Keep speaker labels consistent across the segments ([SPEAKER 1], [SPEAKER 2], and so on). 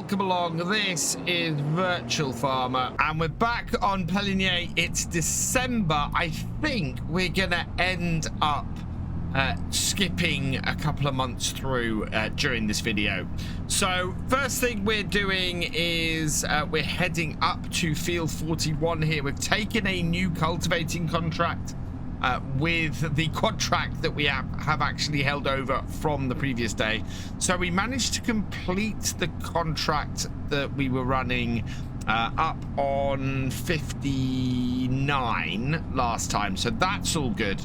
[SPEAKER 1] welcome along. This is Virtual Farmer, and we're back on Pallegney. It's December. I think we're gonna end up skipping a couple of months through during this video. So first thing we're doing is we're heading up to field 41 here. We've taken a new cultivating contract with the contract that we have actually held over from the previous day. So we managed to complete the contract that we were running up on 59 last time, so that's all good.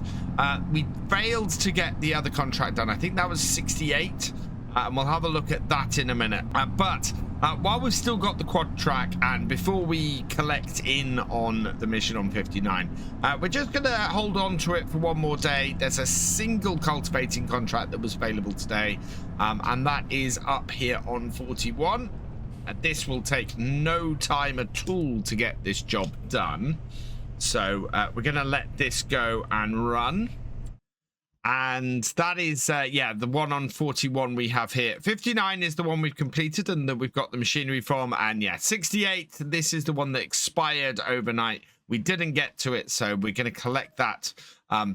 [SPEAKER 1] We failed to get the other contract done. I think that was 68, and we'll have a look at that in a minute. But while we've still got the quad track, and before we collect in on the mission on 59, we're just gonna hold on to it for one more day. There's a single cultivating contract that was available today, and that is up here on 41. This will take no time at all to get this job done, so we're gonna let this go and run. And that is yeah, the one on 41 we have here. 59 is the one we've completed and that we've got the machinery from, and yeah, 68, this is the one that expired overnight. We didn't get to it, so we're going to collect that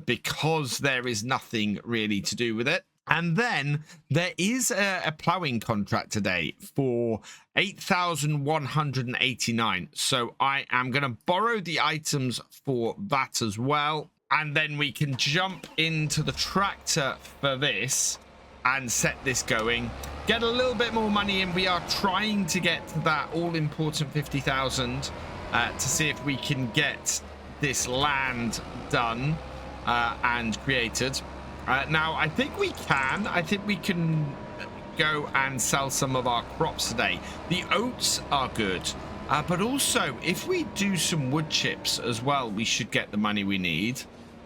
[SPEAKER 1] because there is nothing really to do with it. And then there is a ploughing contract today for 8,189. So I am going to borrow the items for that as well. And then we can jump into the tractor for this and set this going. Get a little bit more money in. We are trying to get to that all-important 50,000 to see if we can get this land done and created. Now, I think we can. I think we can go and sell some of our crops today. The oats are good. But also, if we do some wood chips as well, we should get the money we need.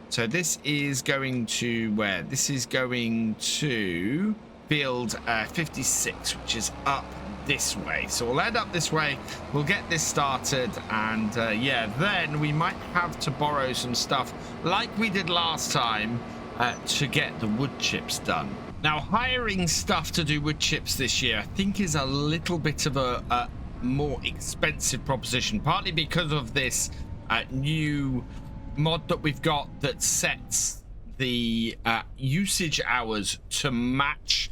[SPEAKER 1] So this is going to where? This is going to field 56, which is up this way. So we'll head up this way. We'll get this started. And yeah, then we might have to borrow some stuff like we did last time to get the wood chips done. Now, hiring stuff to do wood chips this year, I think is a little bit of a more expensive proposition, partly because of this new mod that we've got that sets the usage hours to match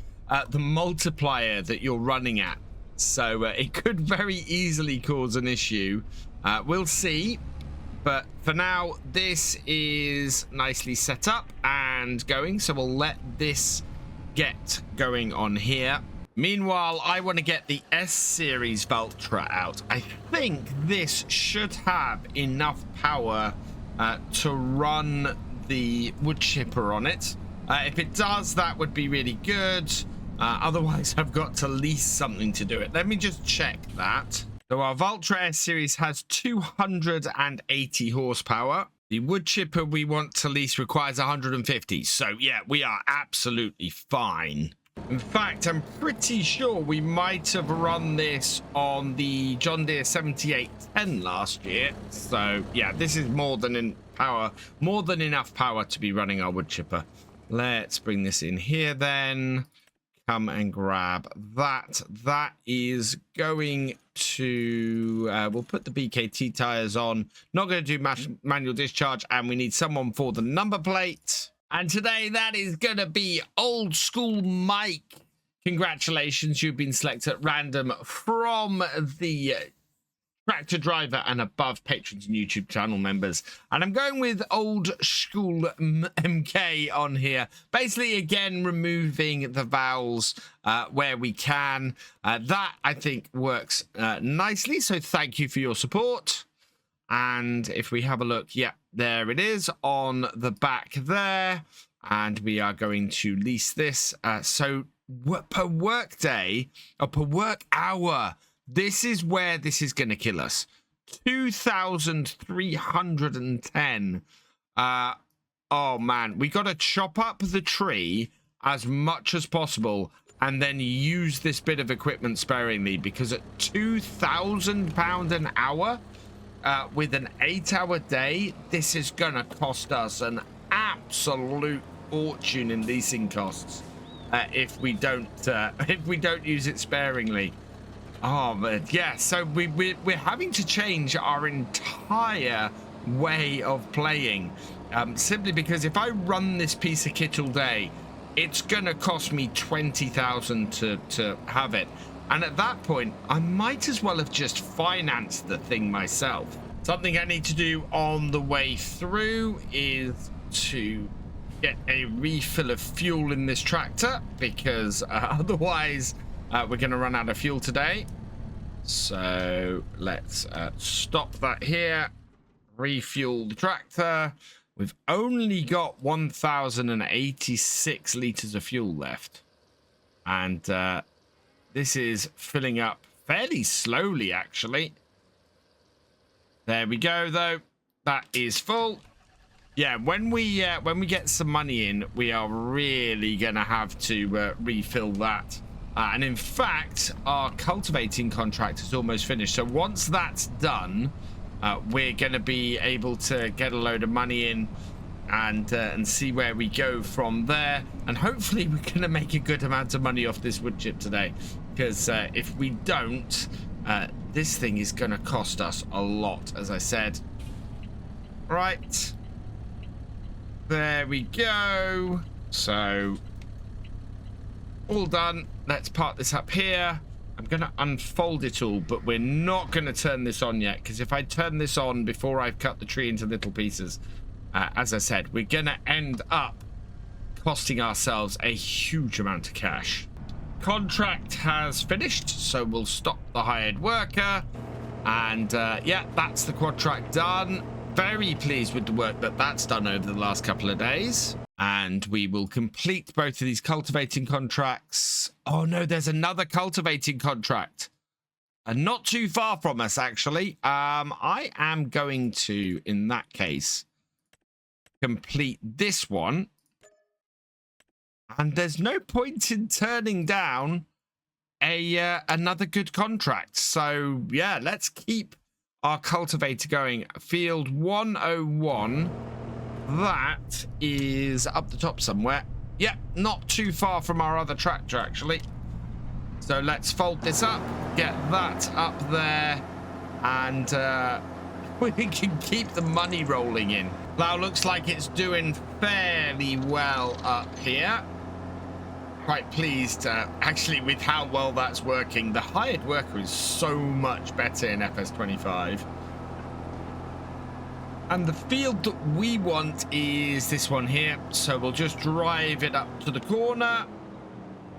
[SPEAKER 1] the multiplier that you're running at. So it could very easily cause an issue. We'll see. But for now, this is nicely set up and going. So we'll let this get going on here. Meanwhile, I want to get the S-Series Valtra out. I think this should have enough power to run the wood chipper on it. If it does, that would be really good. Otherwise, I've got to lease something to do it. Let me just check that. So our Valtra S series has 280 horsepower. The wood chipper we want to lease requires 150. So yeah, we are absolutely fine. In fact, I'm pretty sure we might have run this on the John Deere 7810 last year. So yeah, this is more than enough power to be running our wood chipper. Let's bring this in here then. Come and grab that. That is going to we'll put the BKT tires on. Not going to do manual discharge, and we need someone for the number plate. And today that is going to be Old School Mike. Congratulations, you've been selected at random from the tractor driver and above patrons and YouTube channel members. And I'm going with Old School MK on here. Basically, again, removing the vowels where we can. That, I think, works nicely. So thank you for your support. And if we have a look, yeah, there it is on the back there. And we are going to lease this. So per work day, or per work hour, this is where this is going to kill us. 2,310. Oh, man. We got to chop up the tree as much as possible and then use this bit of equipment sparingly, because at £2,000 an hour, with an 8-hour day, this is going to cost us an absolute fortune in leasing costs if we don't use it sparingly. Oh, but yeah, so we're having to change our entire way of playing, simply because if I run this piece of kit all day, it's gonna cost me 20,000 to have it, and at that point I might as well have just financed the thing myself. Something I need to do on the way through is to get a refill of fuel in this tractor, because otherwise we're going to run out of fuel today. So let's stop that here, refuel the tractor. We've only got 1,086 liters of fuel left, and this is filling up fairly slowly, actually. There we go, though. That is full. Yeah, when we get some money in, we are really gonna have to refill that. And in fact, our cultivating contract is almost finished. So once that's done, we're gonna be able to get a load of money in and see where we go from there. And hopefully we're gonna make a good amount of money off this wood chip today, because if we don't, this thing is gonna cost us a lot, as I said. Right, there we go. So all done. Let's park this up here. I'm gonna unfold it all, but we're not gonna turn this on yet, because if I turn this on before I've cut the tree into little pieces, as I said, we're gonna end up costing ourselves a huge amount of cash. Contract has finished, so we'll stop the hired worker, and yeah, that's the contract done. Very pleased with the work that's done over the last couple of days. And we will complete both of these cultivating contracts. Oh no, there's another cultivating contract, and not too far from us, actually. I am going to, in that case, complete this one, and there's no point in turning down another good contract. So yeah, let's keep our cultivator going. Field 101. That is up the top somewhere. Yeah, not too far from our other tractor, actually. So let's fold this up, get that up there, and we can keep the money rolling in. Now looks like it's doing fairly well up here. Quite pleased, actually, with how well that's working. The hired worker is so much better in FS25. And the field that we want is this one here. So we'll just drive it up to the corner,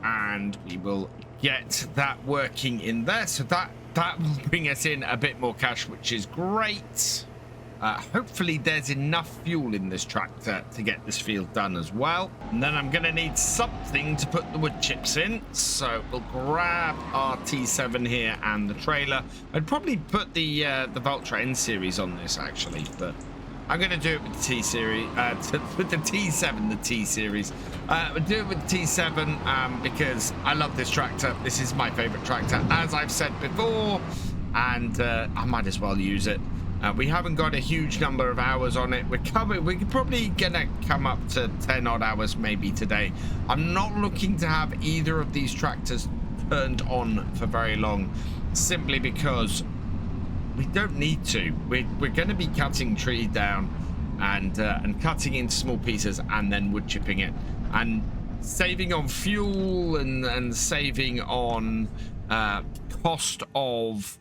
[SPEAKER 1] and we will get that working in there. So that will bring us in a bit more cash, which is great. Hopefully there's enough fuel in this tractor to get this field done as well. And then I'm going to need something to put the wood chips in. So we'll grab our T7 here and the trailer. I'd probably put the Valtra N series on this, actually, but I'm going to do it with the T series, with the T7, the T series. We'll do it with the T7 because I love this tractor. This is my favorite tractor, as I've said before, and I might as well use it. We haven't got a huge number of hours on it. We're probably gonna come up to 10 odd hours maybe today. I'm not looking to have either of these tractors turned on for very long, simply because we don't need to. We're going to be cutting trees down and cutting into small pieces and then wood chipping it, and saving on fuel and saving on cost of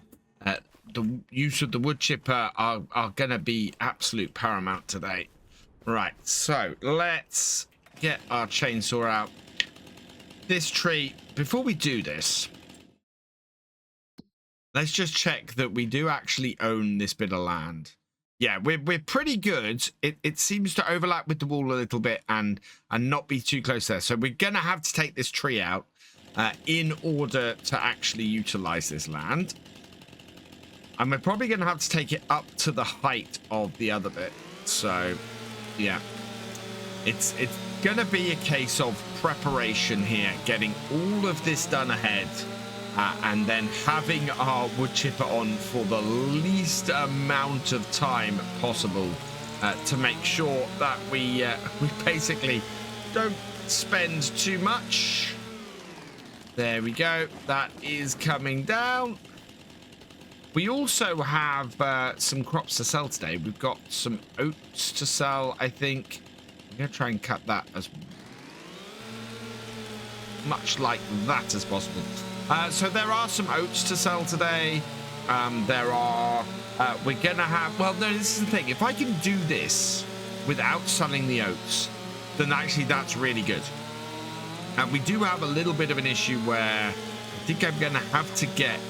[SPEAKER 1] the use of the wood chipper are going to be absolute paramount today. Right, so let's get our chainsaw out. This tree, before we do this, let's just check that we do actually own this bit of land. Yeah, we're pretty good. It seems to overlap with the wall a little bit and not be too close there. So we're going to have to take this tree out in order to actually utilize this land. And we're probably going to have to take it up to the height of the other bit. So, yeah. It's going to be a case of preparation here, getting all of this done ahead, and then having our wood chipper on for the least amount of time possible to make sure that we basically don't spend too much. There we go. That is coming down. We also have some crops to sell today. We've got some oats to sell, I think. I'm going to try and cut that as much like that as possible. So there are some oats to sell today. We're going to have... Well, no, this is the thing. If I can do this without selling the oats, then actually that's really good. And we do have a little bit of an issue where I think I'm going to have to get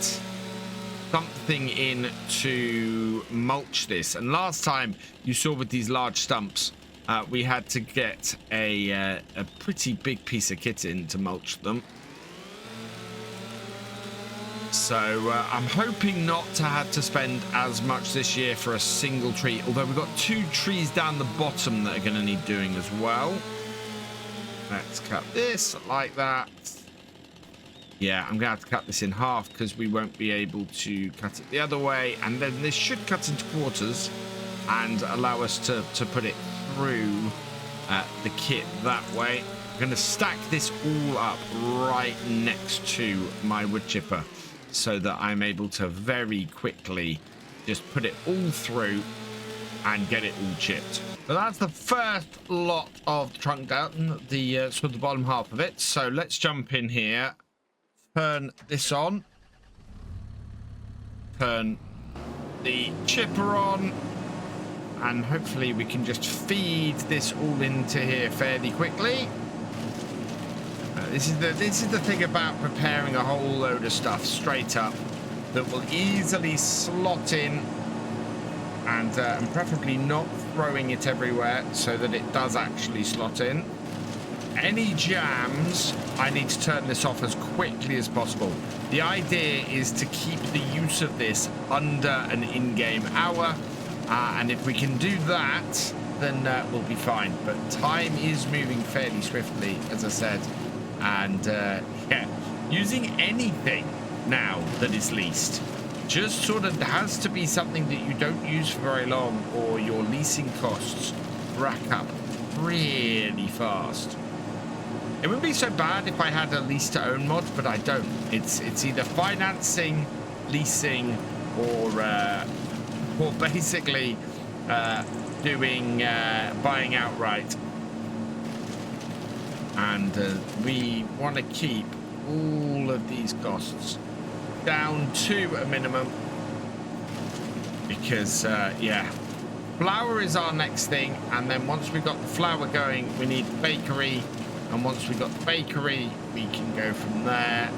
[SPEAKER 1] something in to mulch this. And last time you saw with these large stumps, we had to get a pretty big piece of kit in to mulch them. So I'm hoping not to have to spend as much this year for a single tree. Although we've got 2 trees down the bottom that are going to need doing as well. Let's cut this like that. Yeah, I'm going to have to cut this in half because we won't be able to cut it the other way. And then this should cut into quarters and allow us to put it through the kit that way. I'm going to stack this all up right next to my wood chipper so that I'm able to very quickly just put it all through and get it all chipped. So that's the first lot of the trunk down, the sort of the bottom half of it. So let's jump in here, turn this on, turn the chipper on, and hopefully we can just feed this all into here fairly quickly. This is the thing about preparing a whole load of stuff straight up that will easily slot in, and preferably not throwing it everywhere so that it does actually slot in. Any jams, I need to turn this off as quickly as possible. The idea is to keep the use of this under an in-game hour, and if we can do that, then we'll be fine. But time is moving fairly swiftly, as I said, and yeah, using anything now that is leased just sort of has to be something that you don't use for very long, or your leasing costs rack up really fast. It wouldn't be so bad if I had a lease to own mod, but I don't. It's either financing, leasing, or basically doing buying outright. And we want to keep all of these costs down to a minimum, because yeah, flour is our next thing, and then once we've got the flour going, we need the bakery, and once we've got the bakery, we can go from there.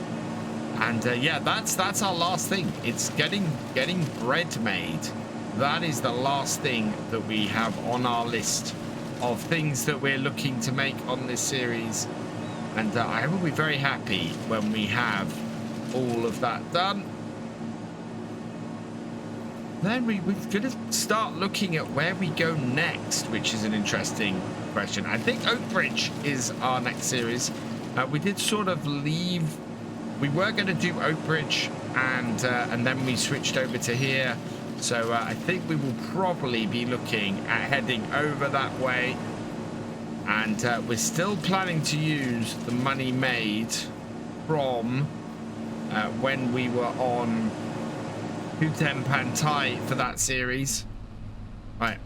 [SPEAKER 1] And yeah, that's our last thing. It's getting bread made. That is the last thing that we have on our list of things that we're looking to make on this series, and I will be very happy when we have all of that done. Then we're going to start looking at where we go next, which is an interesting question. I think Oakbridge is our next series. We did sort of leave. We were going to do Oakbridge, and then we switched over to here. So I think we will probably be looking at heading over that way. And we're still planning to use the money made from when we were on Hutem Pantai for that series. Right.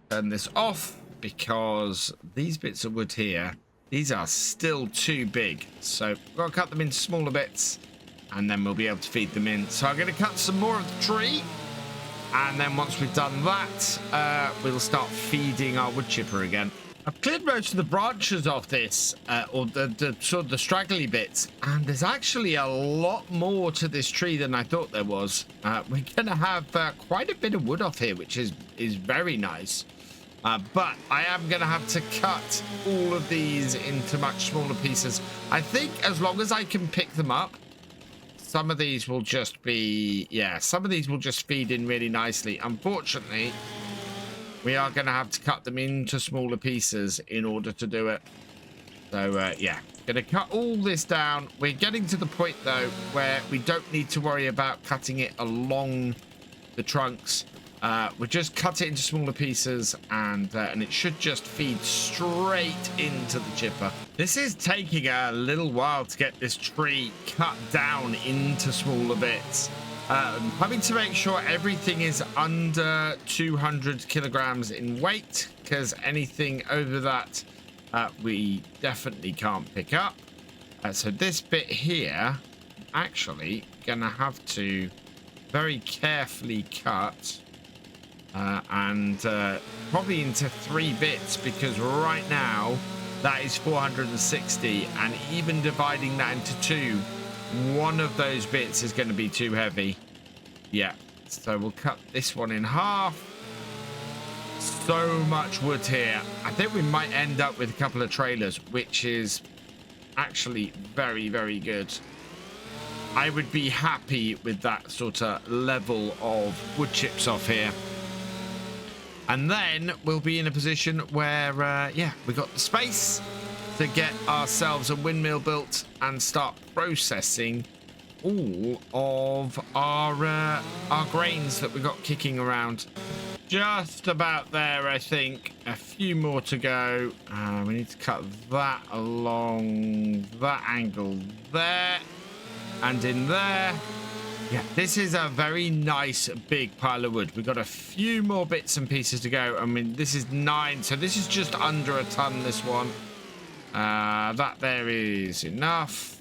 [SPEAKER 1] Turn this off, because these bits of wood here, these are still too big. So we've got to cut them into smaller bits, and then we'll be able to feed them in. So I'm going to cut some more of the tree, and then once we've done that, we'll start feeding our wood chipper again. I've cleared most of the branches off this, or the sort of the straggly bits, and there's actually a lot more to this tree than I thought there was. We're going to have quite a bit of wood off here, which is very nice. But I am going to have to cut all of these into much smaller pieces. I think as long as I can pick them up, some of these will just be, yeah, some of these will just feed in really nicely. Unfortunately, we are going to have to cut them into smaller pieces in order to do it. So, yeah, going to cut all this down. We're getting to the point, though, where we don't need to worry about cutting it along the trunks. we just cut it into smaller pieces, and it should just feed straight into the chipper. This is taking a little while to get this tree cut down into smaller bits. Having to make sure everything is under 200 kilograms in weight, because anything over that we definitely can't pick up. So this bit here, actually gonna have to very carefully cut and probably into 3 bits, because right now that is 460, and even dividing that into 2, one of those bits is going to be too heavy. Yeah, so we'll cut this one in half. So much wood here. I think we might end up with a couple of trailers, which is actually very, very good. I would be happy with that sort of level of wood chips off here. And then we'll be in a position where, yeah, we got the space to get ourselves a windmill built and start processing all of our grains that we got kicking around. Just about there, I think. A few more to go. We need to cut that along that angle there and in there. Yeah, this is a very nice big pile of wood. We've got a few more bits and pieces to go. I mean, this is 9, so this is just under a ton, this one. That there is enough.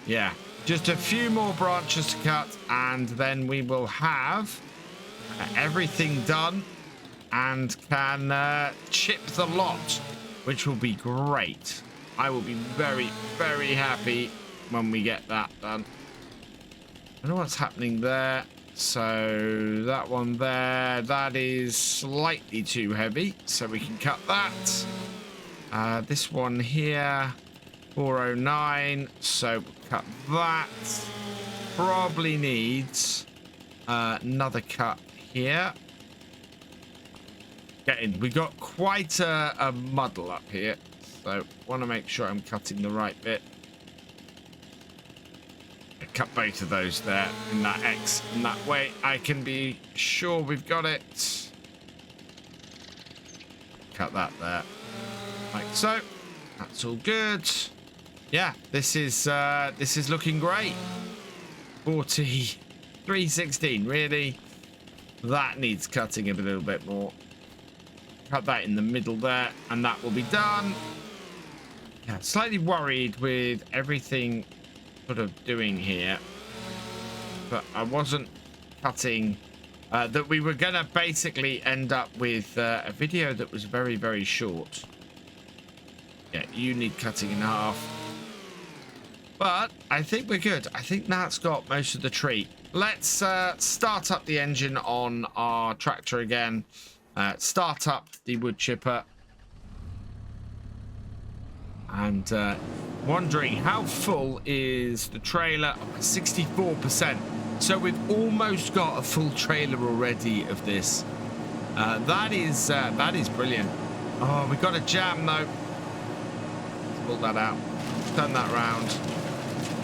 [SPEAKER 1] Yeah, just a few more branches to cut, and then we will have everything done and can chip the lot, which will be great. I will be very, very happy when we get that done. I don't know what's happening there. So that one there, that is slightly too heavy, so we can cut that. This one here, 409, so we'll cut that. Probably needs another cut here. We got quite a muddle up here, so want to make sure I'm cutting the right bit. Cut both of those there in that X, and that way I can be sure we've got it. Cut that there, like so. That's all good. Yeah, this is looking great. 4316, really. That needs cutting a little bit more. Cut that in the middle there, and that will be done. Yeah, slightly worried with everything sort of doing here, but I wasn't cutting that we were gonna basically end up with a video that was very, very short. Yeah, you need cutting in half, but I think we're good. I think that's got most of the tree. Let's start up the engine on our tractor again, start up the wood chipper, and wondering how full is the trailer. 64%, so we've almost got a full trailer already of this. That is brilliant. Oh, we got a jam though. Let's pull that out, turn that round,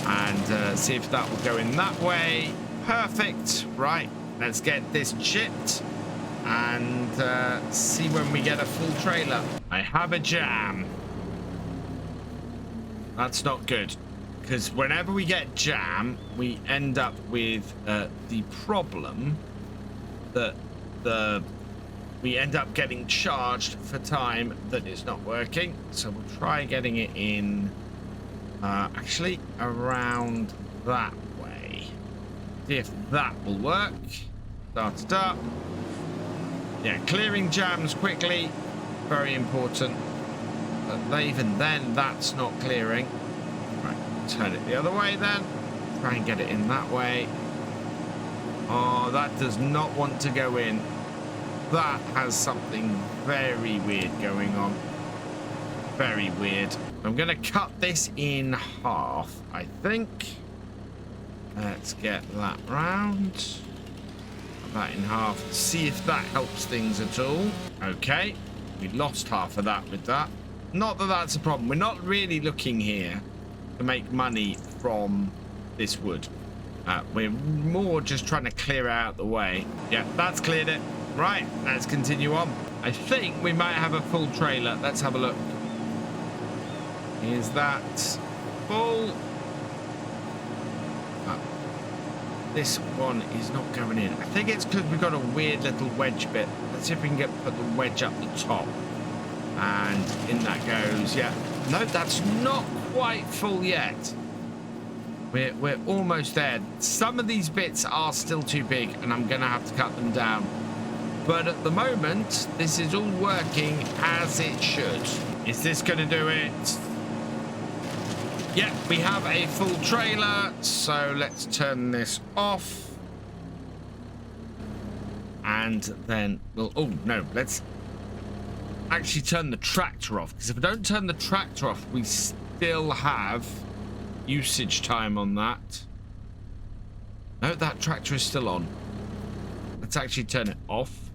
[SPEAKER 1] and see if that will go in that way. Perfect. Right, let's get this chipped and see when we get a full trailer. I have a jam. That's not good, because whenever we get jam, we end up with the problem that we end up getting charged for time that is not working. So we'll try getting it in actually around that way. See if that will work. Start it up. Yeah, clearing jams quickly, very important. But even then, that's not clearing. Right, turn it the other way then. Try and get it in that way. Oh, that does not want to go in. That has something very weird going on. Very weird. I'm going to cut this in half, I think. Let's get that round. Cut that in half. See if that helps things at all. Okay. We lost half of that with that. Not that that's a problem. We're not really looking here to make money from this wood. We're more just trying to clear out the way. Yeah, that's cleared it. Right, let's continue on. I think we might have a full trailer. Let's have a look. Is that full? This one is not going in. I think it's because we've got a weird little wedge bit. Let's see if we can put the wedge up the top. And in that goes. Yeah. No, that's not quite full yet. We're almost there. Some of these bits are still too big, and I'm going to have to cut them down. But at the moment, this is all working as it should. Is this going to do it? Yeah, we have a full trailer, so let's turn this off. And then we'll... Oh, no, let's actually turn the tractor off. Because if I don't turn the tractor off, we still have usage time on that. No, that tractor is still on. Let's actually turn it off.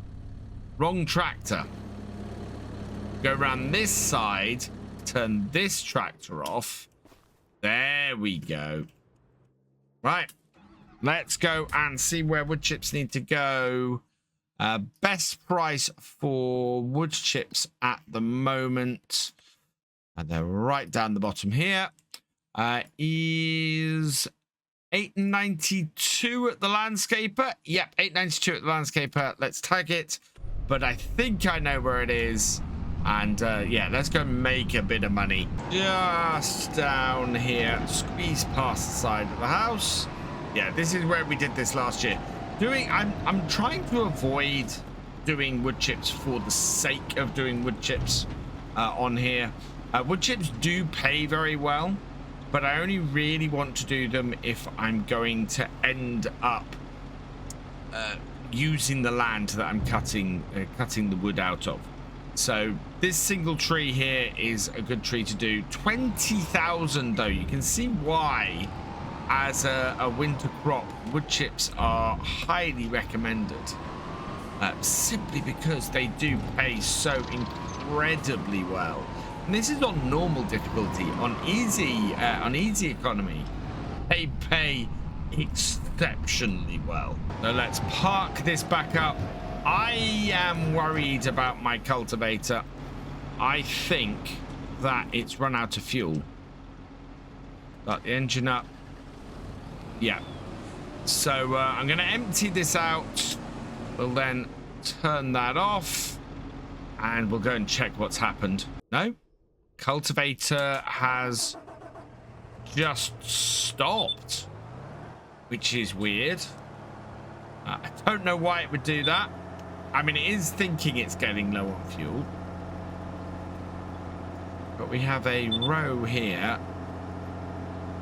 [SPEAKER 1] Wrong tractor. Go around this side, turn this tractor off. There we go. Right. Let's go and see where wood chips need to go. Best price for wood chips at the moment, and they're right down the bottom here, is $8.92 at the landscaper. Yep, $8.92 at the landscaper. Let's tag it, but I think I know where it is. And yeah, let's go make a bit of money. Just down here, squeeze past the side of the house. Yeah, this is where we did this last year. I'm trying to avoid doing wood chips for the sake of doing wood chips on here. Wood chips do pay very well, but I only really want to do them if I'm going to end up using the land that I'm cutting the wood out of. So this single tree here is a good tree to do. 20,000 though. You can see why, as a winter crop, wood chips are highly recommended. Simply because they do pay so incredibly well. And this is on normal difficulty. On easy economy, they pay exceptionally well. So let's park this back up. I am worried about my cultivator. I think that it's run out of fuel. Start the engine up. Yeah. So I'm going to empty this out. We'll then turn that off. And we'll go and check what's happened. No. Cultivator has just stopped. Which is weird. I don't know why it would do that. I mean, it is thinking it's getting low on fuel. But we have a row here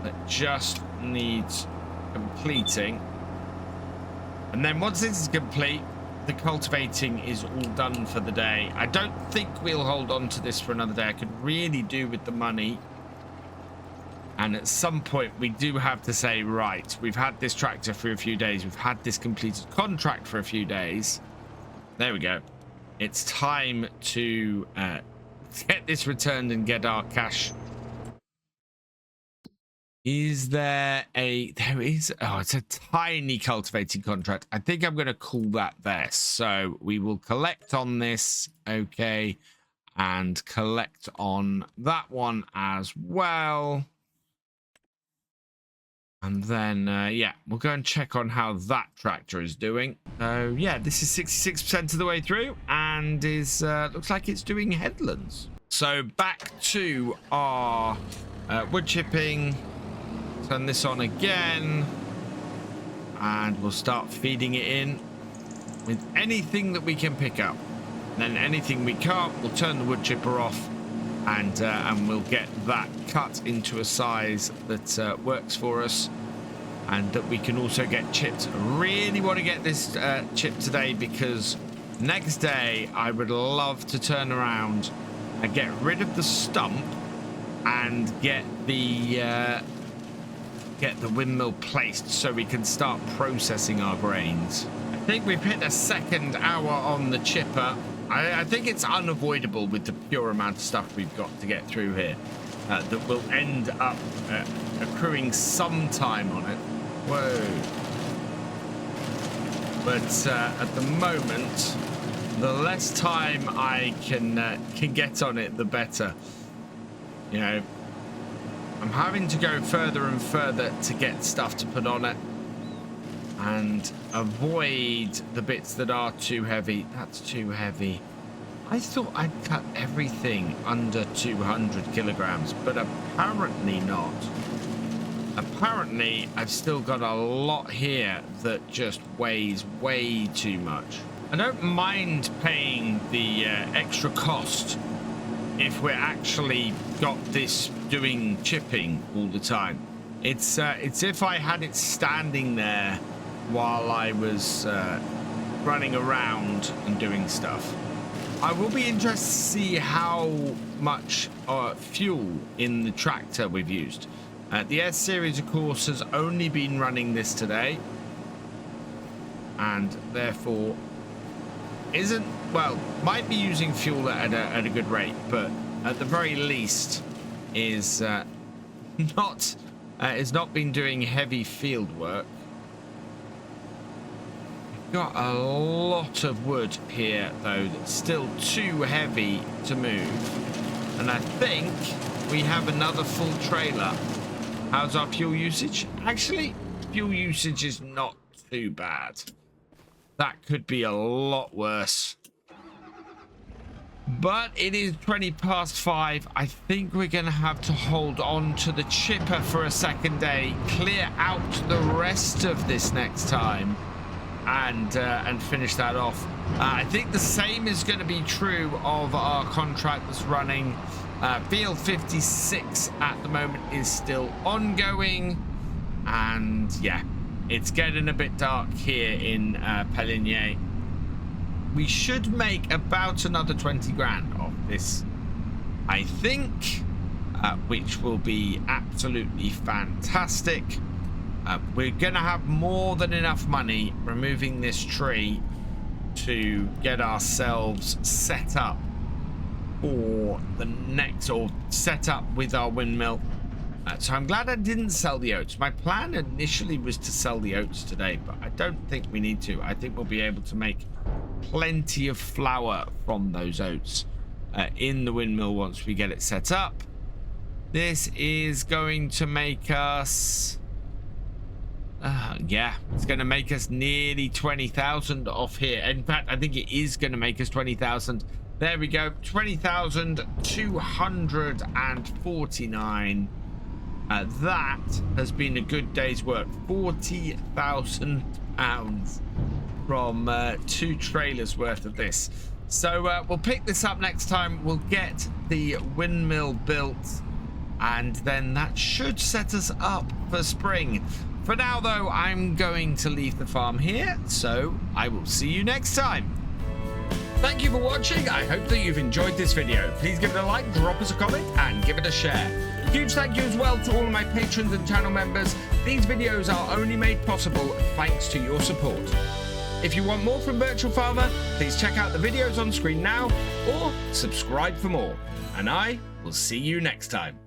[SPEAKER 1] that just needs completing. And then once this is complete, the cultivating is all done for the day. I don't think we'll hold on to this for another day. I could really do with the money. And at some point, we do have to say, right, we've had this tractor for a few days. We've had this completed contract for a few days. There we go. It's time to get this returned and get our cash. Is there a... There is... Oh, it's a tiny cultivating contract. I think I'm going to call that there. So we will collect on this. Okay. And collect on that one as well. And then, yeah, we'll go and check on how that tractor is doing. So, yeah, this is 66% of the way through and is looks like it's doing headlands. So, back to our wood chipping. Turn this on again. And we'll start feeding it in with anything that we can pick up. And then anything we can't, we'll turn the wood chipper off. And we'll get that cut into a size that works for us and that we can also get chipped. I really want to get this chipped today because next day I would love to turn around and get rid of the stump and get the windmill placed so we can start processing our grains. I think we've hit a second hour on the chipper. I think it's unavoidable with the pure amount of stuff we've got to get through here that will end up accruing some time on it. Whoa. But at the moment, the less time I can get on it, the better. You know, I'm having to go further and further to get stuff to put on it and avoid the bits that are too heavy. That's too heavy. I thought I'd cut everything under 200 kilograms, but apparently not. Apparently, I've still got a lot here that just weighs way too much. I don't mind paying the extra cost if we're actually got this doing chipping all the time. It's if I had it standing there while I was running around and doing stuff. I will be interested to see how much fuel in the tractor we've used. The S series, of course, has only been running this today, and therefore isn't, well, might be using fuel at a good rate, but at the very least is not been doing heavy field work. Got a lot of wood here though that's still too heavy to move, and I think we have another full trailer. How's our fuel usage? Actually, fuel usage is not too bad. That could be a lot worse, but it is 5:20. I think we're gonna have to hold on to the chipper for a second day, clear out the rest of this next time, and finish that off. I think the same is going to be true of our contract that's running. Field 56 at the moment is still ongoing, and yeah, it's getting a bit dark here in Pallegney. We should make about another 20 grand off this, I think, which will be absolutely fantastic. We're gonna have more than enough money removing this tree to get ourselves set up for the next, or set up with our windmill. So I'm glad I didn't sell the oats. My plan initially was to sell the oats today, but I don't think we need to. I think we'll be able to make plenty of flour from those oats in the windmill once we get it set up. This is going to make us yeah, it's going to make us nearly 20,000 off here. In fact, I think it is going to make us 20,000. There we go, 20,249. That has been a good day's work. 40,000 pounds from 2 trailers worth of this. So we'll pick this up next time. We'll get the windmill built, and then that should set us up for spring. For now, though, I'm going to leave the farm here, so I will see you next time. Thank you for watching. I hope that you've enjoyed this video. Please give it a like, drop us a comment, and give it a share. Huge thank you as well to all of my patrons and channel members. These videos are only made possible thanks to your support. If you want more from Virtual Farmer, please check out the videos on screen now, or subscribe for more. And I will see you next time.